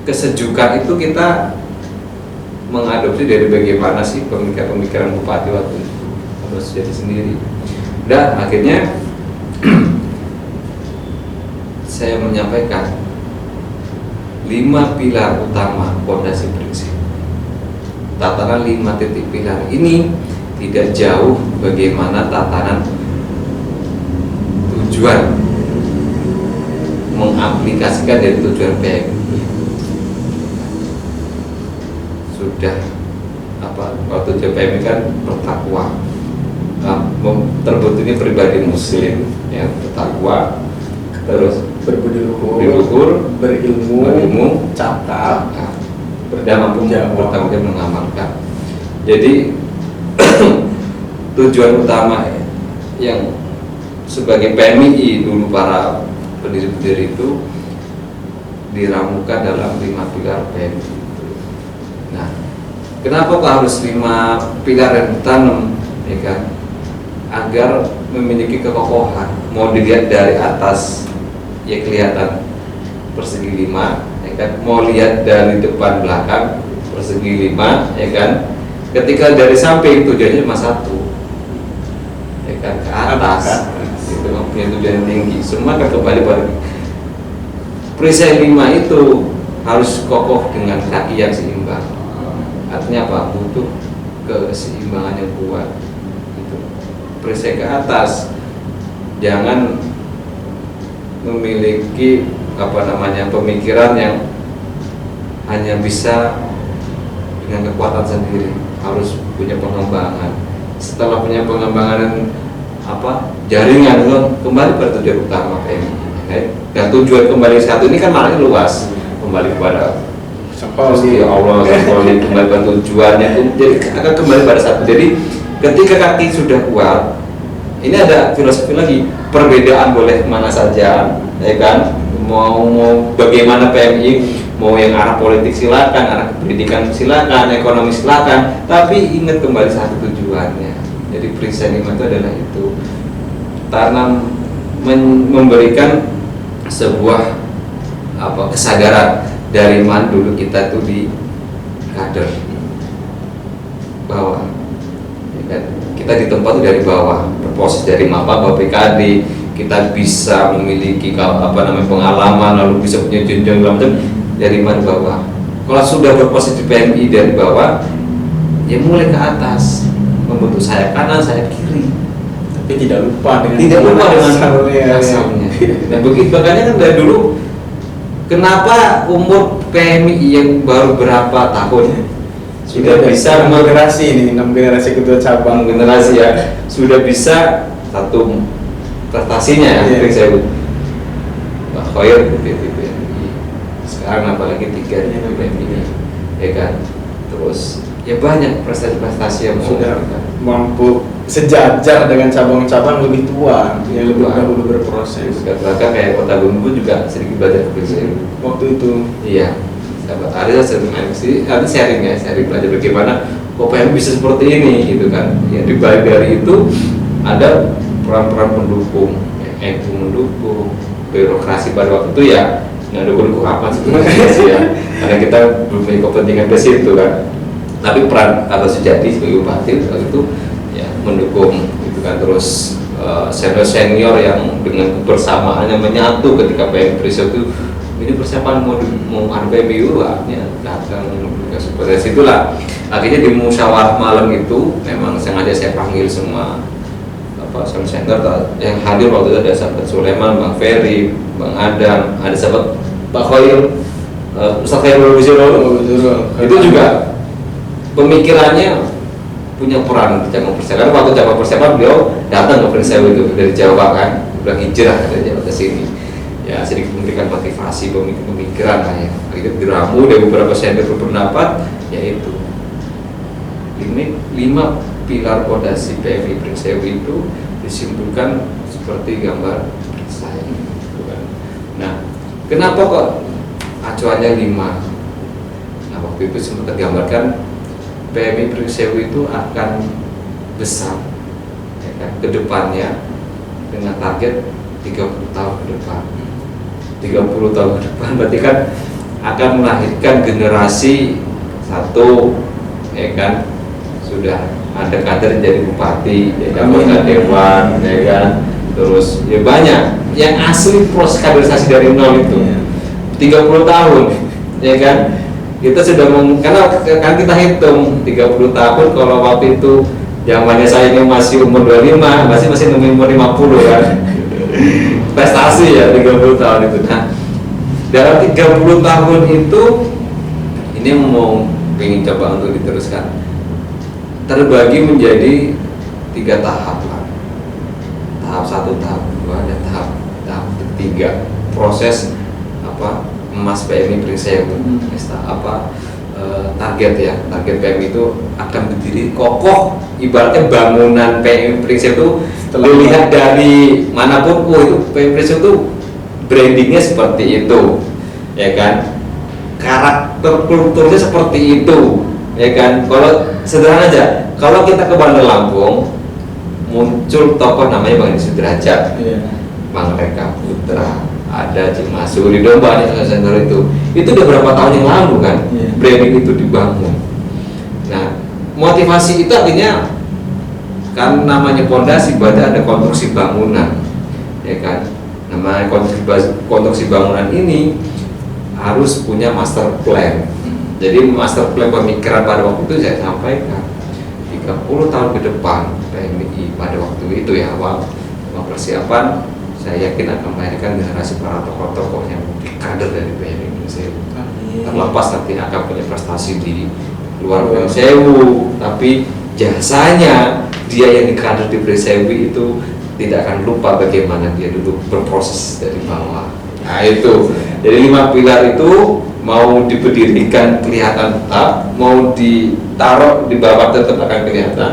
kesejukan itu kita mengadopsi dari bagaimana sih pemikiran bupati waktu itu harus jadi sendiri. Dan akhirnya saya menyampaikan 5 pilar utama fondasi prinsip. Tatanan 5 titik pilar ini tidak jauh bagaimana tatanan tujuan mengaplikasikan dari tujuan PMI. Sudah waktu tujuan PMI kan bertakwa, terbentuknya pribadi muslim yang bertakwa, terus berbudi luhur, berilmu, cakap, berdamai bertanggung jawab mengamalkan. Jadi tujuan utama yang sebagai PMI dulu para pendiri-pendiri itu diramukan dalam 5 pilar PMI itu. Nah, kenapa kok harus 5 pilar yang ditanam, ya kan? Agar memiliki kekokohan. Mau dilihat dari atas ya kelihatan persegi 5, ya kan? Mau lihat dari depan belakang persegi 5, ya kan? Ketika dari samping tujuannya cuma satu, ya kan, ke atas, itu punya tujuan tinggi. Semua akan kembali pada perisai 5 itu harus kokoh dengan kaki yang seimbang. Artinya apa? Butuh keseimbangan yang kuat. Itu perisai ke atas, jangan memiliki pemikiran yang hanya bisa dengan kekuatan sendiri. Harus punya pengembangan. Setelah punya pengembangan jaringan itu kembali pada tujuan utama PMI. Dan tujuan kembali satu ini kan maknanya luas, kembali kepada Allah, kembali pada tujuannya. Jadi akan kembali pada satu. Jadi ketika kaki sudah kuat, ini ada filosofi lagi. Perbedaan boleh mana saja, ya kan? Mau bagaimana PMI, mau yang arah politik silakan, arah pendidikan silakan, ekonomi silakan, tapi ingat kembali satu tujuannya. Jadi prinsip 5 itu adalah itu, tanam memberikan sebuah kesadaran dari mana dulu kita tuh di kader bawah, ya kan? Kita di tempat dari bawah, berproses dari maba PKD, kita bisa memiliki pengalaman, lalu bisa punya jenjang dari mana bawah. Kalau sudah berproses di PMI dari bawah, ya mulai ke atas, membentuk sayap kanan, sayap kiri. Tapi tidak lupa dengan asalnya. Dan begitu makanya kan dari dulu, kenapa umur PMI yang baru berapa tahun sudah bisa 6 generasi ini, 6 generasi ketua cabang, generasi ya sudah bisa satu prestasinya ya, saya Pak Khoir PMI. Sekarang apalagi 3 nya PMI, ya kan. Terus ya banyak prestasi-prestasi yang sudah mampu sejajar dengan cabang-cabang lebih tua yang lebih dahulu berproses. Bahkan kayak Kota Bumbu juga sedikit belajar dari saya waktu itu. Iya, sahabat Arya sering sharing belajar bagaimana kok PMI bisa seperti ini gitu kan. Ya di balik dari itu ada peran-peran pendukung, NU mendukung, birokrasi pada waktu itu ya nggak dukung apa sebenarnya sih ya, karena kita belum punya kepentingan ke situ kan. Tapi peran atau sejati sebagai bupati waktu itu ya mendukung gitu kan. Terus senior yang dengan kebersamaannya menyatu ketika PMI Priso itu ini persiapan mau ada PMI ya datang seperti situlah. Akhirnya di musyawarah malam itu memang sengaja saya panggil semua senior yang hadir waktu itu. Ada sahabat Sulaiman, Bang Ferry, Bang Adam, ada sahabat Pak Khoir, Ustaz Khairul Bisiro. Itu juga pemikirannya punya peran di cabang persiapan. Waktu cabang persiapan beliau datang ke Prinsip itu dari Jawa kan, udah hijrah dari Jawa ke sini. Ya sedikit memberikan motivasi pemikiran lah ya. Itu diramu dari beberapa senior berpendapat, yaitu 5 pilar fondasi PMI Prinsip itu disimpulkan seperti gambar saya. Nah, kenapa kok acuannya 5? Nah, waktu itu sempat tergambarkan PMI Prinsip itu akan besar, ya kan, ke depannya dengan target 30 tahun ke depan. 30 tahun ke depan berarti kan akan melahirkan generasi satu, ya kan, sudah ada kader jadi bupati, ya kan, anggota dewan, ya kan, terus ya banyak yang asli proses kaderisasi dari nol itu 30 tahun, ya kan, kita sudah karena kan kita hitung 30 tahun, kalau waktu itu zamannya saya ini masih umur 25, masih umur 50 kan. Prestasi ya 30 tahun itu. Nah, dalam 30 tahun itu ini mau ingin coba untuk diteruskan, terbagi menjadi 3 tahap lah. Tahap 1, tahap 2, dan tahap ketiga. Proses emas PMI Prinseu target ya, target PMI itu akan berdiri kokoh, ibaratnya bangunan PMI Prinseu itu dilihat dari manapun, itu PMI Prinseu itu brandingnya seperti itu, ya kan, karakter kulturnya seperti itu, ya kan. Kalau sederhana aja, kalau kita ke Bandar Lampung muncul tokoh namanya Bang Edi Sudrajat, Bang Reka Putra, ada Cimasuri Domba, senior itu udah berapa tahun yang lalu kan, branding itu dibangun. Nah, motivasi itu artinya kan namanya pondasi, berarti ada konstruksi bangunan, ya kan. Namanya konstruksi bangunan ini harus punya master plan. Jadi master plan pemikiran pada waktu itu saya sampaikan 30 tahun ke depan PMI pada waktu itu ya, awal persiapan, saya yakin akan melahirkan generasi para tokoh-tokoh yang kader dari PMI Prinseu. Terlepas nanti akan punya prestasi di luar Prinseu, tapi jasanya dia yang dikader di Prinseu itu tidak akan lupa bagaimana dia dulu berproses dari bawah. Nah itu, jadi 5 pilar itu mau diberdirikan kelihatan tetap, mau ditaruh di bawah tetap akan kelihatan,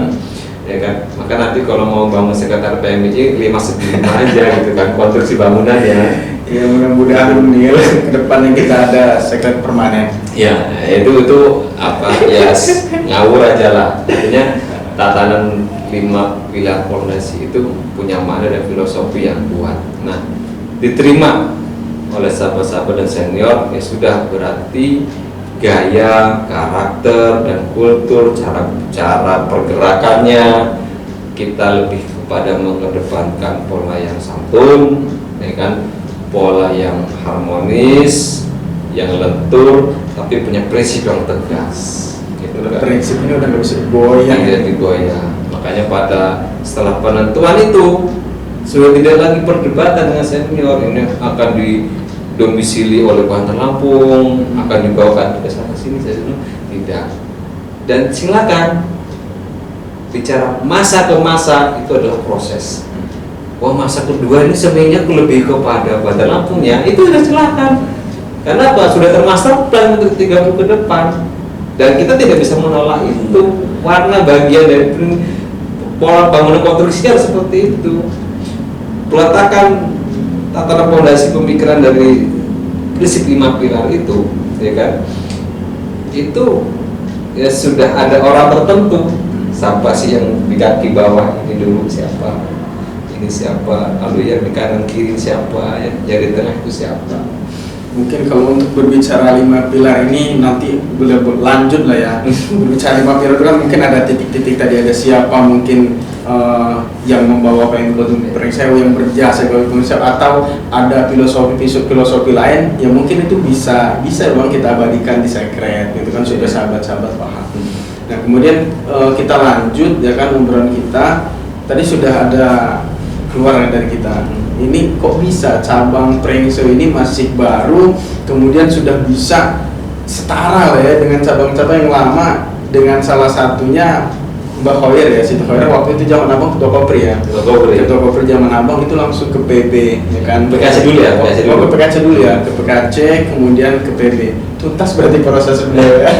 ya kan. Maka nanti kalau mau bangun sekretariat PMI 5 aja gitu kan, konstruksi bangunannya. Ya mudah-mudahan nih ke depannya kita ada sekret permanen. Ya itu ya ngawur aja lah. Artinya tatanan 5 pilar fondasi itu punya makna dan filosofi yang kuat. Nah, diterima oleh sahabat-sahabat dan senior, ya sudah, berarti gaya, karakter, dan kultur, cara pergerakannya kita lebih kepada mengedepankan pola yang santun, ya kan, pola yang harmonis, yang lentur, tapi punya prinsip yang tegas. Gitu kan. Prinsip ini udah nggak bisa digoyang. Tidak digoyang. Makanya setelah penentuan itu sudah tidak lagi perdebatan dengan senior, ini akan didomisili oleh Bandar Lampung, akan dibawakan ke sana sini, saya bilang tidak. Dan silakan bicara masa ke masa, itu adalah proses. Wah, masa kedua ini sebenarnya lebih kepada Bandar Lampung ya, itu sudah silakan. Karena apa? Sudah termaster plan untuk 30 ke depan, dan kita tidak bisa menolak itu. Warna bagian dari pola bangunan konstruksinya seperti itu. Peletakan tatanan fondasi pemikiran dari prinsip 5 pilar itu, ya kan, itu ya sudah ada orang tertentu. Siapa sih yang di kaki bawah ini dulu, siapa, ini siapa, lalu yang di kanan kiri siapa, yang di tengah itu siapa. Mungkin kalau untuk berbicara 5 pilar ini nanti lanjut lah ya. Berbicara 5 pilar itu kan mungkin ada titik-titik tadi, ada siapa mungkin yang membawa PMI Prinseu, yang berjasa kalau Prinseu, atau ada filosofi lain yang mungkin itu bisa Bang kita abadikan di sekret gitu kan, sudah sahabat-sahabat paham. Nah kemudian kita lanjut ya kan, obrolan kita tadi sudah ada keluar dari kita. Ini kok bisa cabang Prinseu ini masih baru, kemudian sudah bisa setara lah ya dengan cabang-cabang yang lama, dengan salah satunya Mbak Khoir ya, Siti Khoir waktu itu zaman abang ketua Kopri ya, ketua Kopri zaman abang itu langsung ke PB ya kan, PKC dulu ya, ke PKC dulu ya, ke PKC kemudian ke PB, tuntas berarti prosesnya ya.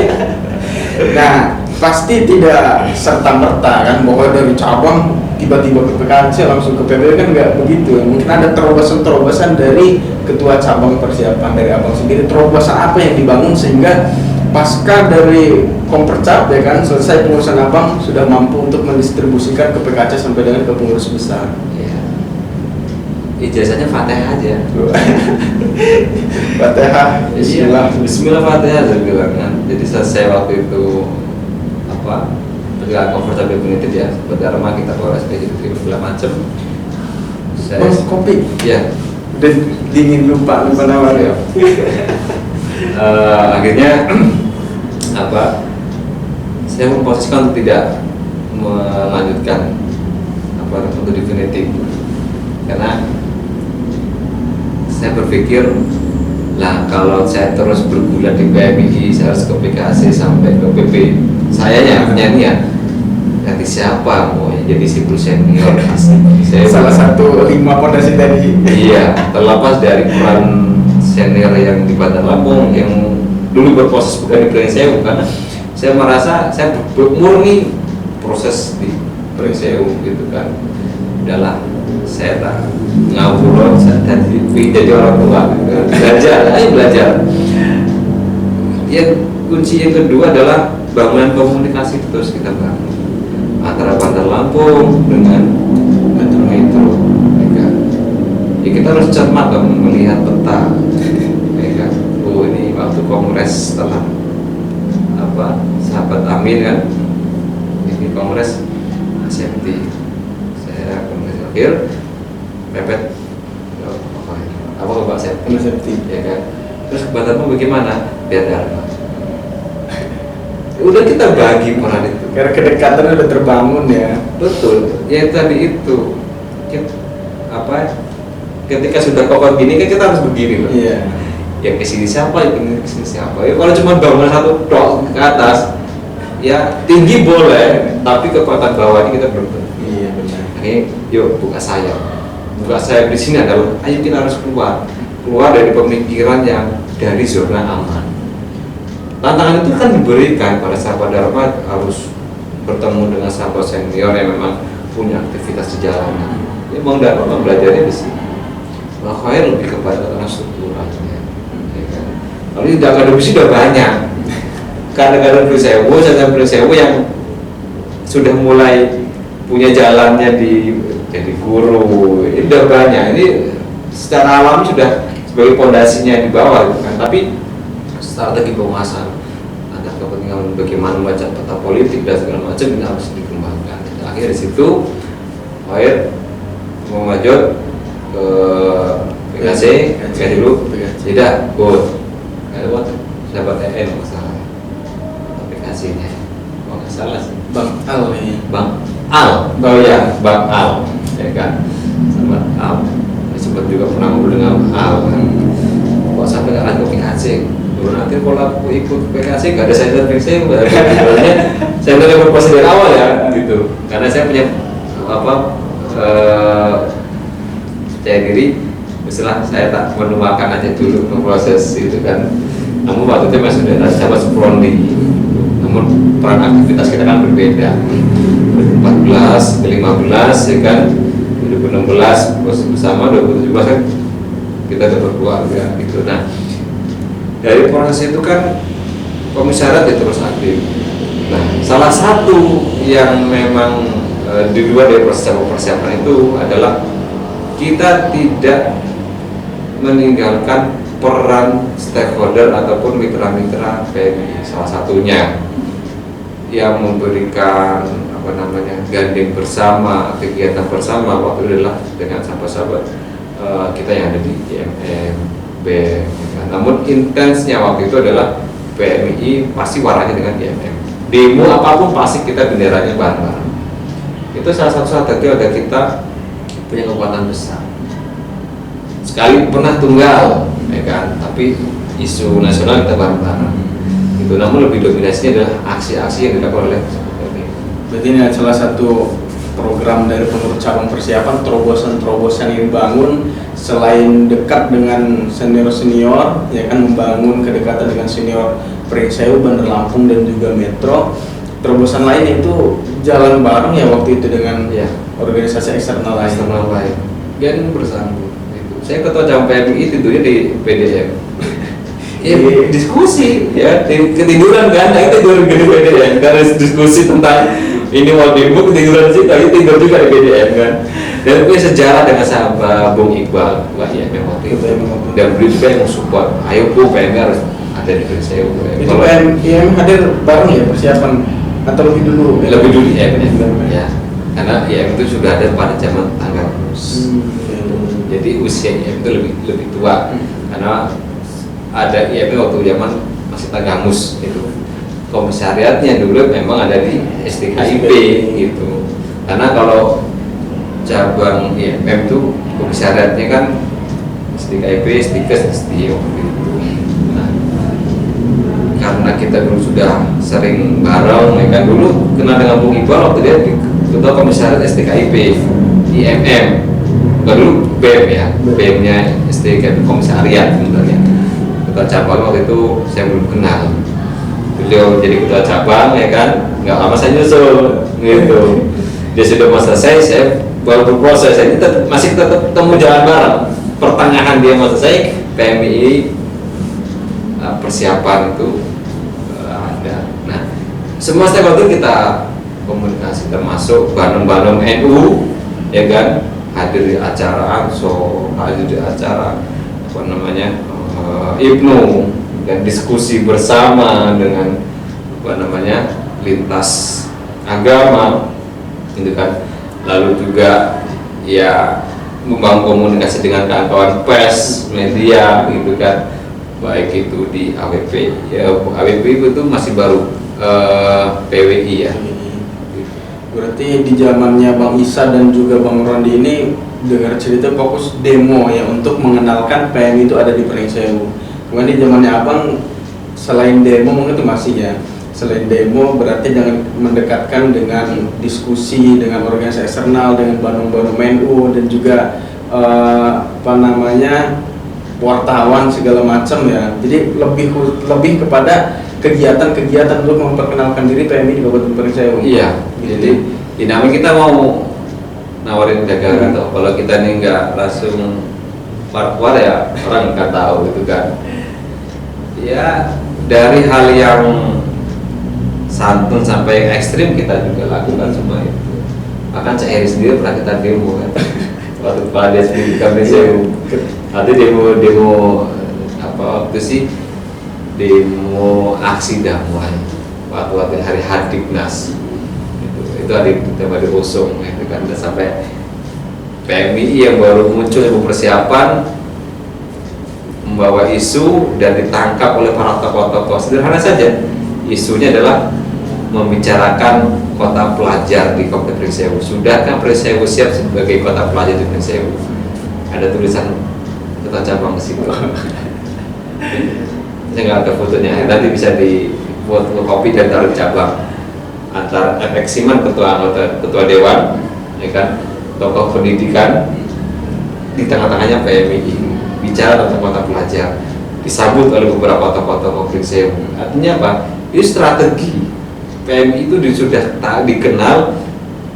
Nah pasti tidak serta-merta kan, bahwa dari cabang tiba-tiba ke PKC langsung ke PB kan nggak begitu. Mungkin ada terobosan-terobosan dari ketua cabang persiapan dari abang sendiri, terobosan apa yang dibangun sehingga pasca dari Kompercap ya kan, selesai pengurusan abang sudah mampu untuk mendistribusikan ke PKC sampai dengan ke pengurus besar. ijazahnya Fatihah aja. Fatihah, Bismillah. Bismillah Fatihah saya bilang kan. Jadi selesai waktu itu ketika comfortability ya Dharma kita keluar SPJ itu segala macem. Saya kopi. Ya. Udah dingin lupa nawar ya. Akhirnya saya memposisikan untuk tidak melanjutkan untuk definitif karena saya berpikir lah kalau saya terus bergulat di PMI saya harus ke PKC sampai ke PP saya punya niat nanti siapa mau jadi sipil senior saya salah satu 5 pondasi tadi. Iya, terlepas dari peran senior yang di Bandar Lampung yang dulu berproses bukan di Pringsewu karena saya merasa saya murni proses di Pringsewu gitu kan. Udahlah, saya tak ngawur saya jadi orang tua belajar. Ya kunci yang kedua adalah bangunan komunikasi terus kita bangun antara Bandar Lampung dengan metro. Ya, kita harus cermat dong melihat peta. Ya, oh ini waktu kongres setelah sahabat Amin kan, ini kongres safety. Saya kongres akhir mepet apa Pak safety, ya kan. Terus Batarmu bagaimana? Biar Dharma. Udah kita bagi peran itu. Karena kedekatan udah terbangun ya. Betul. Ya tadi itu ketika sudah kokoh gini kan kita harus begini loh. Iya. Ya kesini siapa, ini kesini siapa. Ya kalau cuma bangunan satu dok ke atas, ya tinggi boleh, tapi kekuatan bawahnya kita belum. Iya benar. Oke, yuk buka sayap di sini adalah, ayo kita harus keluar dari pemikiran yang dari zona aman. Tantangan itu kan diberikan pada sahabat Dharma harus bertemu dengan sahabat senior yang memang punya aktivitas di jalanan. Ya mau tidak mau belajarnya di sini. Makanya lebih kepada karena strukturalnya. Ya kan? Kalau tidak akademisi sudah banyak. Kadang-kadang Pringsewu yang sudah mulai punya jalannya jadi guru, ini sudah banyak. Ini secara alami sudah sebagai pondasinya di bawah, gitu kan. Tapi strategi penguasaan ada kepentingan bagaimana membaca peta politik dan segala macam ini harus dikembangkan. Akhirnya di situ, mau maju ke PKC dulu, tidak, good. Lewat sahabat TN masalah aplikasinya, nggak salah sih. Bang Al ya. Bang Al, ya kan, sama Al. Sempat juga pernah ngobrol dengan Al. Kok sampai nggak ada PKC? Nanti kalau aku ikut PKC gak ada saya Pringsewu, sebenarnya saya udah berproses dari awal ya gitu, karena saya punya percaya diri, misalnya saya tak menuakan aja dulu proses itu kan. Namun waktu itu masih ada sahabat Seprondi, namun peran aktivitas kita kan berbeda. 2014 ke 15 ya kan, 2016 bersama, 2017 kan kita udah berkeluarga gitu. Nah dari proses itu kan komisariat ya terus aktif. Nah, salah satu yang memang di luar dari persiapan itu adalah kita tidak meninggalkan peran stakeholder ataupun mitra-mitra PMI. Salah satunya yang memberikan gandeng bersama, kegiatan bersama waktu itu adalah dengan sahabat-sahabat kita yang ada di GMM. Namun intensnya waktu itu adalah PMI pasti warnanya dengan GMM. Demo apapun pasti kita benderanya bareng-bareng. Itu salah satu strategi agar kita punya kekuatan besar. Sekali pernah tunggal, ya kan, tapi isu nasional kita bareng-bareng. Itu namun lebih dominasinya adalah aksi-aksi yang dilakukan oleh PMI. Berarti ini adalah salah satu program dari pengurus cabang persiapan, terobosan-terobosan yang dibangun selain dekat dengan senior-senior, ya kan, membangun kedekatan dengan senior Pringsewu, Bandar Lampung dan juga Metro. Terobosan lain itu jalan bareng ya waktu itu dengan organisasi eksternal lain. Kan bersambung. Saya ketua cabang PMI tidurnya di PDM. Ya, diskusi ya, ketiduran kan, kita tidur di PDM karena diskusi tentang ini mau demo ketiduran sih, tapi tidur juga di BDM kan. Dan punya sejarah dengan sahabat Bung Iqbal, Wah ya memang waktu itu. Dan beliau juga yang support, ayo Bu, PM harus ada di Prinseu. Itu PM hadir bareng ya persiapan atau lebih dulu? Lebih dulu ya, karena IM itu sudah ada pada zaman tanggal jadi usia IM itu lebih tua karena ada IM waktu zaman masih Tagamus itu. Komisariatnya dulu memang ada di STKIP gitu. Karena kalau cabang IMM itu komisariatnya kan STKIP, STIKES, STIO gitu. Nah, karena kita dulu sudah sering bareng, ya kan dulu kenal dengan Bung Iqbal waktu dia di ketua komisariat STKIP, IMM. Dulu BEM ya, BEM-nya STKIP komisariat sebenarnya. Ketua cabang waktu itu saya belum kenal. Beliau jadi ketua cabang ya kan, nggak lama saya nyusul gitu. Dia sudah mau selesai, saya baru berproses. Ini masih tetap temu jalan bareng. Pertengahan dia mau selesai, PMI persiapan itu ada. Nah, semua stakeholder kita komunikasi, termasuk Bandung NU, ya kan, hadir di acara ANSO, hadir di acara IPNU, dan diskusi bersama dengan lintas agama gitu kan. Lalu juga ya membangun komunikasi dengan kawan-kawan pers, media gitu kan, baik itu di AWP ya, AWP itu masih baru PWI ya. Berarti di zamannya Bang Isa dan juga Bang Rondi ini dengar cerita fokus demo ya untuk mengenalkan PM itu ada di Prinseu. Kemudian di zamannya Abang selain demo mungkin itu masih ya. Selain demo berarti dengan mendekatkan dengan diskusi dengan organisasi eksternal, dengan Bandung NU dan juga wartawan segala macam ya. Jadi lebih kepada kegiatan-kegiatan untuk memperkenalkan diri PMI di Kabupaten Prinseu. Iya. Jadi dinamik kita mau nawarin dagangan atau kalau kita nih nggak langsung keluar ya orang nggak tahu gitu kan. Ya dari hal yang santun sampai ekstrim kita juga lakukan semua itu. Bahkan Cak Heri sendiri pernah kita demo kan. Waktu kepala dia sendiri kami nanti demo waktu sih demo aksi damai waktu hari Hardiknas itu ada di Usung itu kan sampai PMI yang baru muncul yang persiapan membawa isu dan ditangkap oleh para tokoh-tokoh. Sederhana saja, isunya adalah membicarakan kota pelajar di Kabupaten Prinseu. Sudahkah Prinseu siap sebagai kota pelajar di Prinseu? Ada tulisan ketua cabang di situ. Saya nggak ada fotonya, nanti bisa dibuat kopi dan taruh di cabang. Antara FX Siman ketua dewan, ya kan, tokoh pendidikan, di tengah-tengahnya PMI bicara tentang kota pelajar, disambut oleh beberapa tokoh-tokoh Prinseu. Artinya apa? Ini strategi PMI itu sudah dikenal,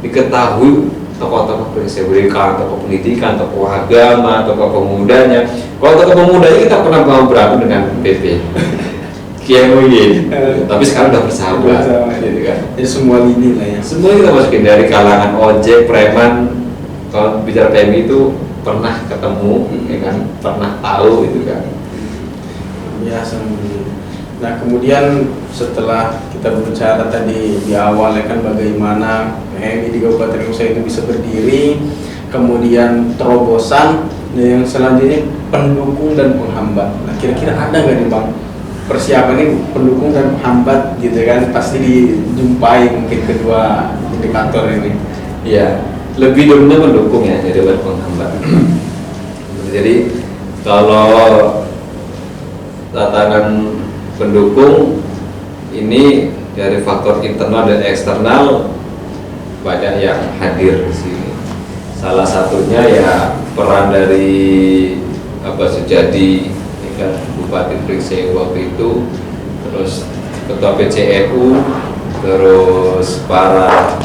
diketahui tokoh-tokoh Prinseu, tokoh pendidikan, tokoh agama, tokoh pemudanya. Kalau tokoh pemudanya kita pernah berantem dengan PP Kiai Muhyiddin, tapi sekarang udah bersahabat, gitu kan? Ya semua lini lah ya. Semua kita masukin dari kalangan ojek, preman. Kalau bicara PMI itu pernah ketemu, ya kan? Pernah tahu, gitu kan? Biasa. Nah kemudian setelah kita berbicara tadi di awal ya kan bagaimana PMI di Kabupaten Prinseu itu bisa berdiri, kemudian terobosan, dan yang selanjutnya pendukung dan penghambat. Nah kira-kira ada nggak nih Bang persiapan ini pendukung dan penghambat gitu kan? Pasti dijumpai mungkin kedua indikator ini. Iya, lebih dominan pendukung ya daripada penghambat. Jadi kalau tatanan pendukung ini dari faktor internal dan eksternal banyak yang hadir di sini. Salah satunya ya peran dari Sujadi, ya kan, Bupati Prinseu waktu itu, terus Ketua PCNU, terus para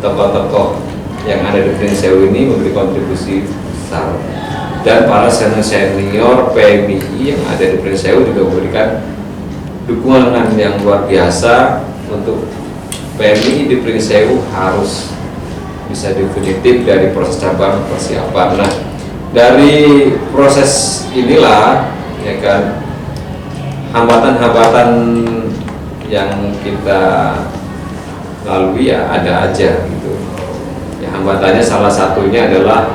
tokoh-tokoh yang ada di Prinseu ini memberi kontribusi besar, dan para senior PMI yang ada di Prinseu juga memberikan dukungan yang luar biasa untuk PMI di Pringsewu harus bisa definitif dari proses cabang persiapan. Nah, dari proses inilah ya kan hambatan-hambatan yang kita lalui ya ada aja gitu. Ya, hambatannya salah satunya adalah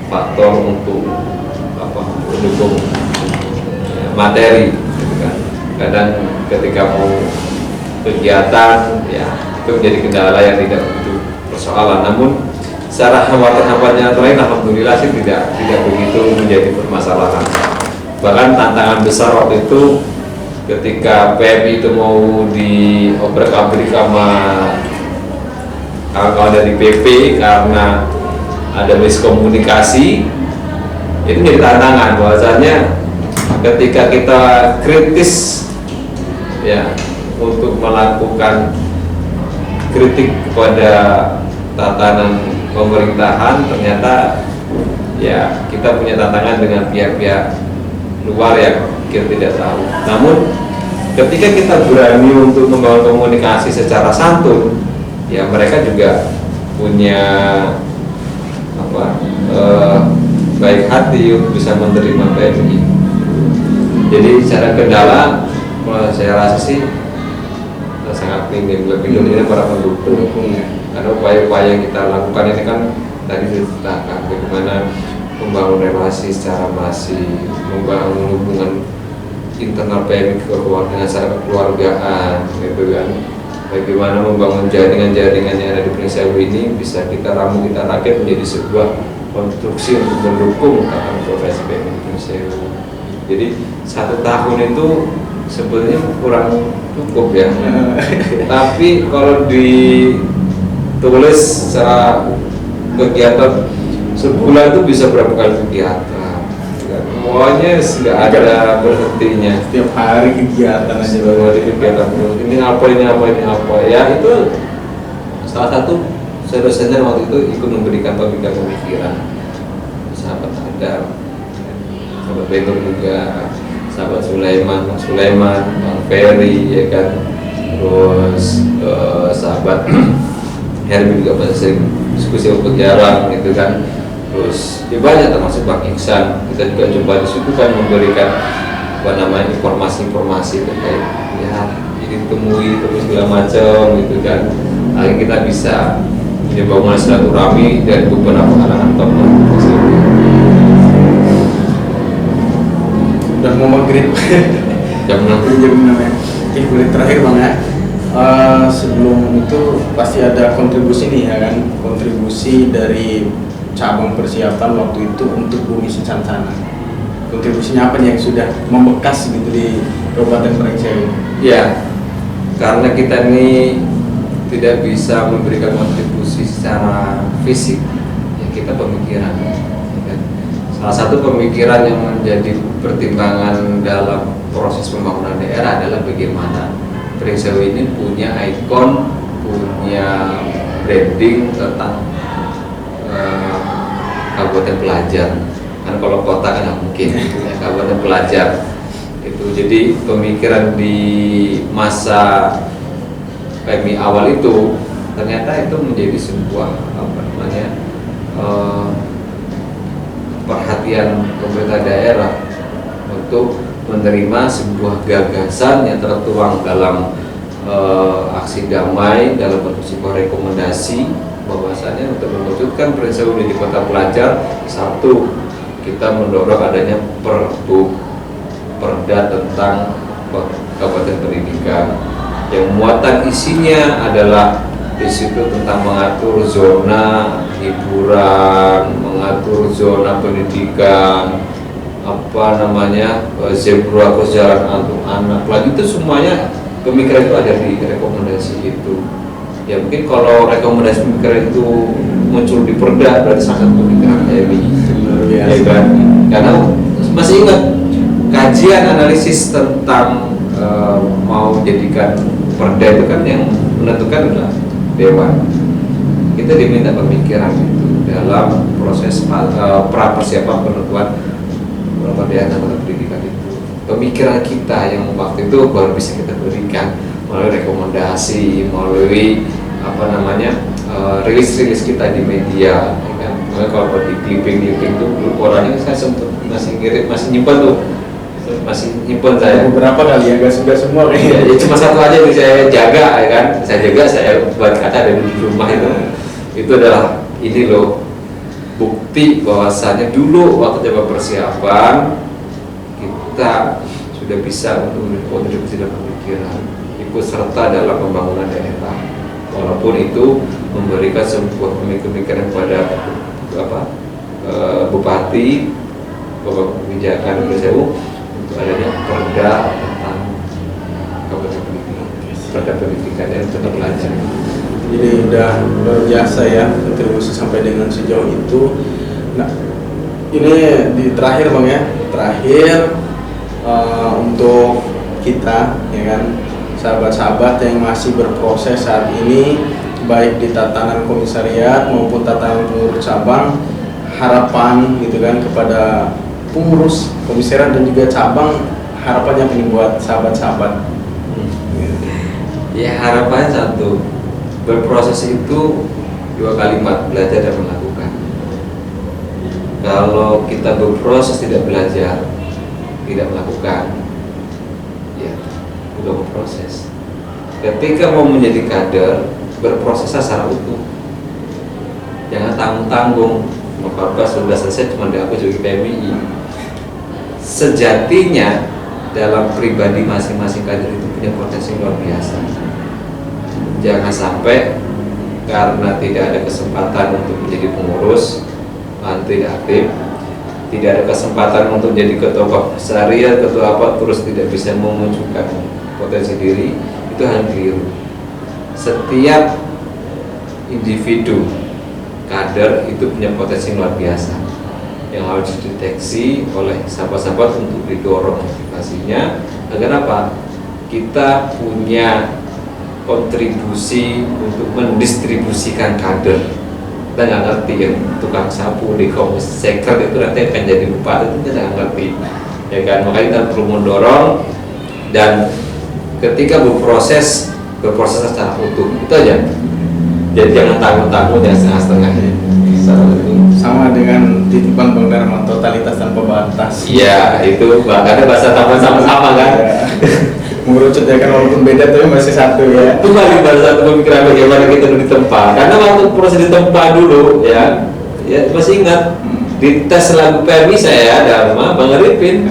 faktor untuk mendukung materi gitu kan. Kadang ketika mau kegiatan ya itu menjadi kendala yang tidak begitu persoalan, namun secara hambatan-hambatannya lain alhamdulillah sih tidak begitu menjadi permasalahan. Bahkan tantangan besar waktu itu ketika PMI itu mau diobrak-abrik sama kawan-kawan dari PP karena ada miskomunikasi, itu menjadi tantangan bahwasanya ketika kita kritis ya untuk melakukan kritik kepada tatanan pemerintahan, ternyata ya kita punya tantangan dengan pihak-pihak luar yang kita tidak tahu. Namun ketika kita berani untuk membangun komunikasi secara santun, ya mereka juga punya baik hati untuk bisa menerima PMI. Jadi secara kendala saya rasa sih sangat minim, lebih dominan para pendukung. Karena upaya-upaya yang kita lakukan ini kan tadi diceritakan bagaimana membangun relasi secara masif, membangun hubungan internal PMI dengan secara kekeluargaan, gitu kan. Bagaimana membangun jaringan-jaringan yang ada di Pringsewu ini bisa kita ramu, kita rakit menjadi sebuah konstruksi untuk mendukung tatanan profesi PMI di Pringsewu. Jadi 1 tahun itu sebenarnya kurang cukup ya. Tapi kalau ditulis secara kegiatan sebulan itu bisa berapa kali kegiatan. Semuanya sudah ada berhentinya. Setiap hari kegiatan aja. Semua di kegiatan terus. Ini apa ya, itu salah satu saya dosennya waktu itu ikut memberikan pemikiran sahabat Adam, sahabat Benur juga, sahabat Sulaiman, Bang Ferry ya kan, terus sahabat Herbi juga masih sering diskusi untuk jarang gitu kan. Terus ya banyak, termasuk Bang Iksan, kita juga coba di situ kan memberikan informasi-informasi terkait ya ini temui terus segala macam gitu kan. Akhirnya kita bisa membangun silaturahmi dari beberapa kalangan tokoh. Udah mau maghrib. Jam 6. Ya. Oke, boleh terakhir Bang ya. Sebelum itu pasti ada kontribusi nih ya kan, kontribusi dari cabang persiapan waktu itu untuk Bumi Secancana. Kontribusinya apa nih yang sudah membekas gitu di Kabupaten Pringsewu? Ya, karena kita ini tidak bisa memberikan kontribusi secara fisik, ya kita pemikiran. Ya kan? Salah satu pemikiran yang menjadi pertimbangan dalam proses pembangunan daerah adalah bagaimana Pringsewu ini punya ikon, punya branding tentang kabupaten pelajar. Kan kalau kota kan nggak mungkin ya, kabupaten pelajar itu. Jadi pemikiran di masa PMI awal itu ternyata itu menjadi sebuah perhatian pemerintah daerah untuk menerima sebuah gagasan yang tertuang dalam aksi damai dalam bentuk sebuah rekomendasi bahwasanya untuk mewujudkan Pringsewu menjadi kota pelajar, satu, kita mendorong adanya perda tentang kabupaten pendidikan yang muatan isinya adalah di situ tentang mengatur zona hiburan, mengatur zona pendidikan, zebra cross jalan untuk anak. Lagi itu semuanya pemikiran itu ada di rekomendasi itu. Ya mungkin kalau rekomendasi pemikiran itu muncul di perda berarti sangat pemikiran PMI. Ya kan? Karena masih ingat kajian analisis tentang mau jadikan perda itu kan yang menentukan adalah Dewan. Kita diminta pemikiran itu dalam proses pra persiapan penentuan pendidikan itu. Pemikiran kita yang waktu itu baru bisa kita berikan. melalui rekomendasi, melalui apa namanya rilis-rilis kita di media, ya kan? Makanya kalau di clipping tuh orangnya saya sempat masih ngirim, masih nyimpen saya. Beberapa kali ya, gak sudah semua Ya, kayaknya. cuma satu aja yang saya jaga, ya kan? Saya buat kaca ada di rumah itu adalah ini loh, bukti bahwasannya dulu waktu coba persiapan kita sudah bisa untuk berkontribusi dalam pemikiran, ikut serta dalam pembangunan daerah, walaupun itu memberikan sebuah pemikiran pada bupati, bapak kebijakan Sewu untuk adanya perda tentang kabupaten pendidikan, perda pendidikan yang tetap belajar. Jadi udah luar biasa ya kontribusi sampai dengan sejauh itu. Nah, ini di terakhir Bang ya, untuk kita ya kan, sahabat-sahabat yang masih berproses saat ini baik di tatanan komisariat maupun tatanan pengurus cabang, harapan gitu kan kepada pengurus komisariat dan juga cabang, harapannya apa nih buat sahabat-sahabat? Ya harapannya satu, berproses itu 2 kalimat, belajar dan melakukan. Kalau kita berproses tidak belajar, tidak melakukan, ya udah berproses. Ketika mau menjadi kader, berprosesnya secara utuh, jangan tanggung-tanggung. Maka sudah selesai cuma diaku jadi PMI. Sejatinya dalam pribadi masing-masing kader itu punya potensi luar biasa. Jangan sampai karena tidak ada kesempatan untuk menjadi pengurus, tidak aktif, tidak ada kesempatan untuk jadi ketua komisariat, ketua apa, terus tidak bisa memunculkan potensi diri, itu hal keliru. Setiap individu kader itu punya potensi luar biasa yang harus dideteksi oleh sahabat-sahabat untuk didorong motivasinya agar apa? Kita punya kontribusi untuk mendistribusikan kader. Kita nggak ngerti yang tukang sapu di sekret itu nanti akan jadi bupati, itu kita nggak ngerti, ya kan? Makanya kita perlu mendorong dan ketika berproses secara utuh, itu aja. Jadi jangan tanggung-tanggung, jangan setengah-setengah. Sama dengan titipan Bang Darman, totalitas tanpa batas. Iya, itu ada bahasa taman sama-sama kan. Mengerucut ya kan, walaupun beda tapi masih satu ya. Itu balik pada satu pemikiran bagaimana kita ditempa. Karena waktu proses ditempa dulu ya masih ingat di tes lagu PMI saya ada sama Bang Arifin.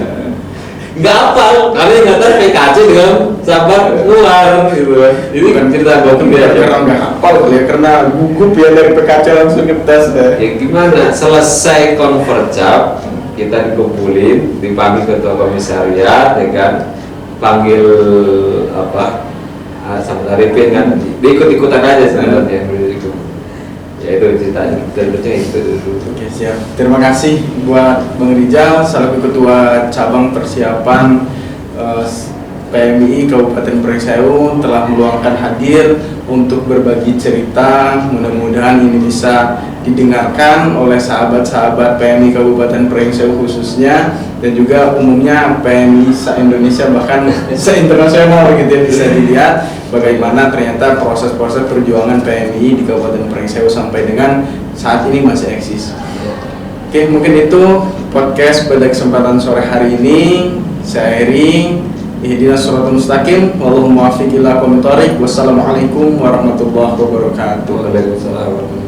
Nggak hafal, karena ingatan PKC dengan sahabat luar gitu. Ini kan cerita gue Karena nggak hafal ya, karena gugup ya dari PKC langsung ngetes deh. Ya gimana? Selesai konverjap, kita dikumpulin, dipanggil ketua komisariat, ya kan? Panggil sahabat Arifin kan, dia ikut-ikutan aja sebenarnya. Ya itu ceritanya, itu. Oke, siap. Terima kasih buat Bang Rijal selaku Ketua Cabang Persiapan PMI Kabupaten Pringsewu telah meluangkan hadir untuk berbagi cerita. Mudah-mudahan ini bisa didengarkan oleh sahabat-sahabat PMI Kabupaten Pringsewu khususnya, dan juga umumnya PMI se-Indonesia bahkan se-internasional gitu ya, bisa dilihat bagaimana ternyata proses-proses perjuangan PMI di Kabupaten Pringsewu sampai dengan saat ini masih eksis. Oke, mungkin itu podcast pada kesempatan sore hari ini. Saya Eri, ihdinas shiratal mustaqim, wallahu muwaffiq ila aqwamit thoriq. Wassalamualaikum warahmatullahi wabarakatuh. Waalaikumsalam.